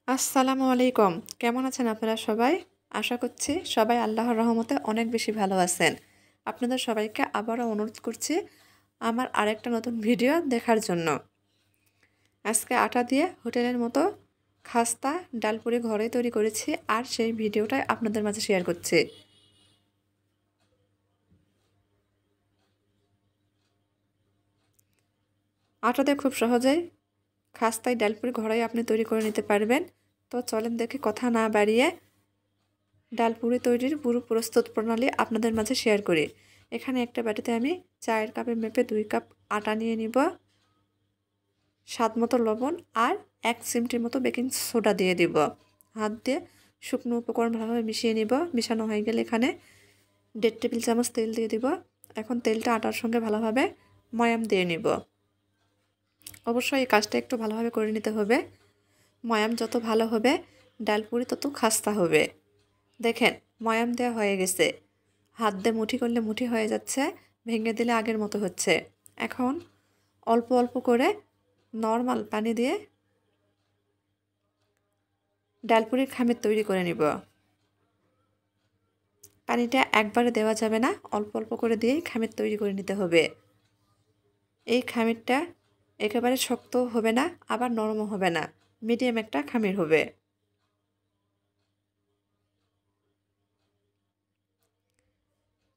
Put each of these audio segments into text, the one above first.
আসসালামু আলাইকুম। কেমন আছেন আপনারা সবাই? আশা করছি সবাই আল্লাহর রহমতে অনেক বেশি ভালো আছেন। আপনাদের সবাইকে আবারও অনুরোধ করছি আমার আরেকটা নতুন ভিডিও দেখার জন্য। আজকে আটা দিয়ে হোটেলের মতো খাস্তা ডাল পুরি ঘরেই তৈরি করেছি আর সেই ভিডিওটাই আপনাদের মাঝে শেয়ার করছি। আটা দিয়ে খুব সহজেই খাস্তায় ডাল পুরি ঘরেই আপনি তৈরি করে নিতে পারবেন। তো চলেন দেখি কথা না বাড়িয়ে ডাল পুরি তৈরির পুরো প্রস্তুত প্রণালী আপনাদের মাঝে শেয়ার করি। এখানে একটা বাটিতে আমি চায়ের কাপে মেপে 2 কাপ আটা নিয়ে নিব, স্বাদ মতো লবণ আর 1 চিমটির মতো বেকিং সোডা দিয়ে দিব। হাত দিয়ে শুকনো উপকরণ ভালোভাবে মিশিয়ে নিব। মিশানো হয়ে গেলে এখানে 1.5 টেবিল চামচ তেল দিয়ে দিব। এখন তেলটা আটার সঙ্গে ভালোভাবে ময়াম দিয়ে নিব। অবশ্যই এই কাজটা একটু ভালোভাবে করে নিতে হবে। ময়াম যত ভালো হবে ডাল পুরি তত খাস্তা হবে। দেখেন ময়াম দেওয়া হয়ে গেছে, হাত দিয়ে মুঠি করলে মুঠি হয়ে যাচ্ছে, ভেঙে দিলে আগের মতো হচ্ছে। এখন অল্প অল্প করে নর্মাল পানি দিয়ে ডালপুরির খামির তৈরি করে নিব। পানিটা একবারে দেওয়া যাবে না, অল্প অল্প করে দিয়েই খামির তৈরি করে নিতে হবে। এই খামিরটা একেবারে শক্ত হবে না, আবার নরমও হবে না, মিডিয়াম একটা খামির হবে।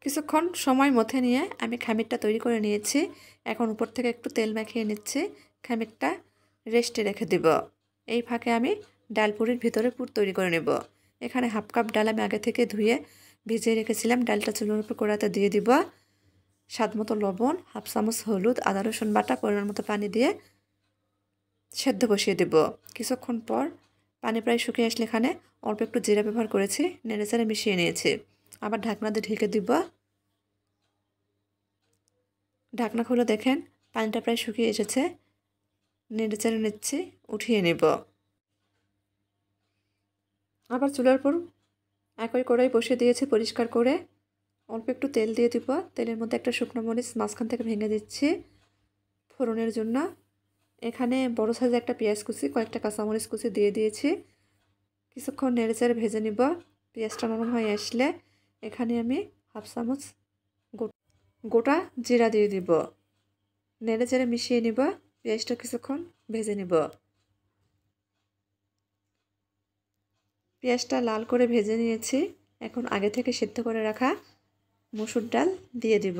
কিছুক্ষণ সময় মথে নিয়ে আমি খামিরটা তৈরি করে নিয়েছি। এখন উপর থেকে একটু তেল মাখিয়ে নিচ্ছি। খামিরটা রেস্টে রেখে দিব। এই ফাঁকে আমি ডালপুরির ভিতরে পুর তৈরি করে নেব। এখানে হাফ কাপ ডাল আমি আগে থেকে ধুয়ে ভিজিয়ে রেখেছিলাম। ডালটা চুলোর উপর কড়াতে দিয়ে দিব। স্বাদ মতো লবণ, হাফ চামচ হলুদ, আদা রসুন বাটা, পরিমাণ মতো পানি দিয়ে সেদ্ধ বসিয়ে দেব। কিছুক্ষণ পর পানি প্রায় শুকিয়ে আসলে এখানে অল্প একটু জিরা ব্যবহার করেছি, নেড়েচেড়ে মিশিয়ে নিয়েছি। আবার ঢাকনা দিয়ে ঢেকে দিব। ঢাকনা খুলে দেখেন পানিটা প্রায় শুকিয়ে এসেছে। নেড়েচেড়ে নিচ্ছি, উঠিয়ে নেব। আবার চুলার উপর একই কড়াই বসিয়ে দিয়েছি পরিষ্কার করে। অল্প একটু তেল দিয়ে দিব। তেলের মধ্যে একটা শুকনো মরিচ মাঝখান থেকে ভেঙে দিচ্ছি ফোড়নের জন্য। এখানে বড় সাইজের একটা পেঁয়াজ কুচি, কয়েকটা কাঁচামরিচ কুচি দিয়ে দিয়েছি। কিছুক্ষণ নেড়েচেড়ে ভেজে নিব। পেঁয়াজটা নরম হয়ে আসলে এখানে আমি হাফ চামচ গোটা জিরা দিয়ে দিব। নেড়েচেড়ে মিশিয়ে নিব। পেঁয়াজটা কিছুক্ষণ ভেজে নিব। পেঁয়াজটা লাল করে ভেজে নিয়েছি। এখন আগে থেকে সেদ্ধ করে রাখা মসুর ডাল দিয়ে দিব।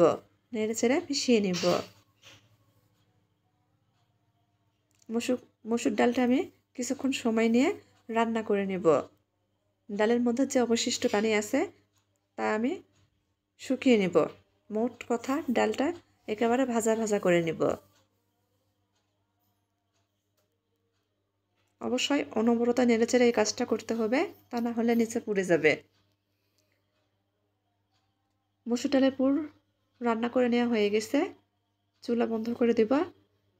নেড়েচেড়ে মিশিয়ে নিব। মসুর ডালটা আমি কিছুক্ষণ সময় নিয়ে রান্না করে নেব। ডালের মধ্যে যে অবশিষ্ট পানি আছে তা আমি শুকিয়ে নেব। মোট কথা ডালটা একেবারে ভাজা ভাজা করে নেব। অবশ্যই অনবরত নেড়েচেড়ে এই কাজটা করতে হবে, তা না হলে নিচে পুড়ে যাবে। মসুর ডালের পুর রান্না করে নেওয়া হয়ে গেছে। চুলা বন্ধ করে দিব।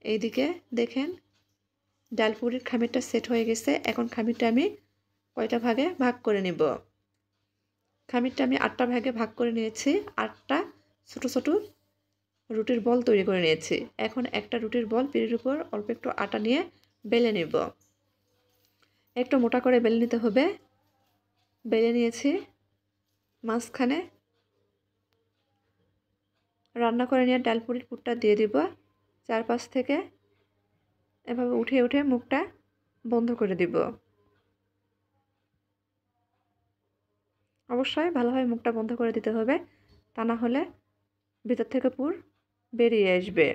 এইদিকে দেখেন ডাল পুরির খামিরটা সেট হয়ে গেছে। এখন খামিরটা আমি কয়টা ভাগে ভাগ করে নিব। খামিরটা আমি 8টা ভাগে ভাগ করে নিয়েছি। 8টা ছোট ছোট রুটির বল তৈরি করে নিয়েছি। এখন একটা রুটির বল পিঠের উপর অল্প একটু আটা নিয়ে বেলে নেব। একটু মোটা করে বেলে নিতে হবে। বেলে নিয়েছি। মাঝখানে রান্না করে নিয়ে ডাল পুরির পুরটা দিয়ে দিব। চারপাশ থেকে এভাবে উঠে উঠে মুখটা বন্ধ করে দিব। অবশ্যই ভালোভাবে মুখটা বন্ধ করে দিতে হবে, তা না হলে ভিতর থেকে পুর বেরিয়ে আসবে।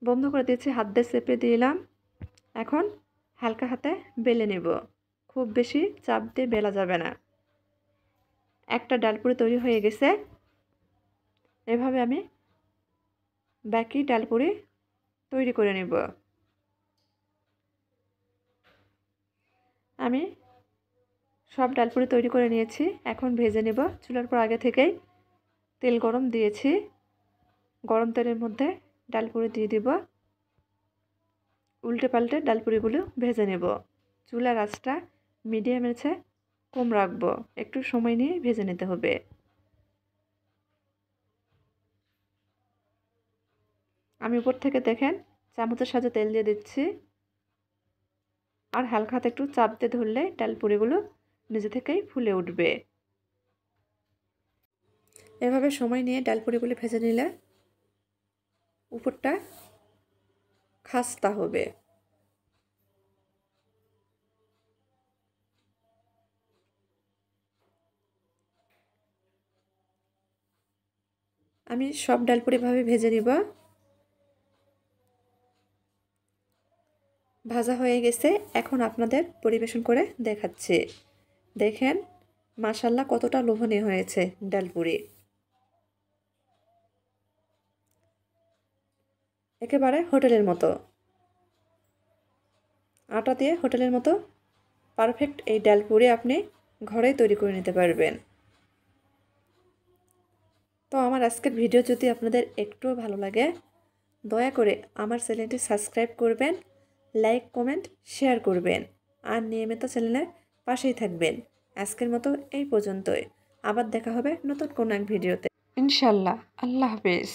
বন্ধ করে দিয়েছি, হাত দিয়ে চেপে দিলাম। এখন হালকা হাতে বেলে নেব। খুব বেশি চাপ দিয়ে বেলা যাবে না। একটা ডালপুরি তৈরি হয়ে গেছে। এভাবে আমি বাকি ডালপুরি তৈরি করে নেব। আমি সব ডালপুরি তৈরি করে নিয়েছি। এখন ভেজে নেব। চুলার পর আগে থেকেই তেল গরম দিয়েছি। গরম তেলের মধ্যে ডালপুরি দিয়ে দিব। উল্টে পাল্টে ডালপুরিগুলো ভেজে নেব। চুলার আঁচটা মিডিয়াম আছে কম রাখবো। একটু সময় নিয়ে ভেজে নিতে হবে। আমি উপর থেকে দেখেন চামচের সাহায্যে তেল দিয়ে দিচ্ছি। আর হালকা হাতে একটু চাপ দিয়ে ধরলে ডালপুরিগুলো নিজে থেকেই ফুলে উঠবে। এভাবে সময় নিয়ে ডালপুরিগুলো ভেজে নিলে উপরটা খাস্তা হবে। আমি সব ডালপুরি ভাবে ভেজে নিব। ভাজা হয়ে গেছে, এখন আপনাদের পরিবেশন করে দেখাচ্ছি। দেখেন মাশাআল্লাহ কতটা লোভনীয় হয়েছে ডালপুরি। একেবারে হোটেলের মতো, আটা দিয়ে হোটেলের মতো পারফেক্ট এই ডালপুরি আপনি ঘরেই তৈরি করে নিতে পারবেন। তো আমার আজকের ভিডিও যদি আপনাদের একটুও ভালো লাগে, দয়া করে আমার চ্যানেলটি সাবস্ক্রাইব করবেন, লাইক কমেন্ট শেয়ার করবেন আর নিয়মিত চ্যানেলের পাশেই থাকবেন। আজকের মতো এই পর্যন্তই, আবার দেখা হবে নতুন কোনো এক ভিডিওতে ইনশাল্লাহ। আল্লাহ হাফেজ।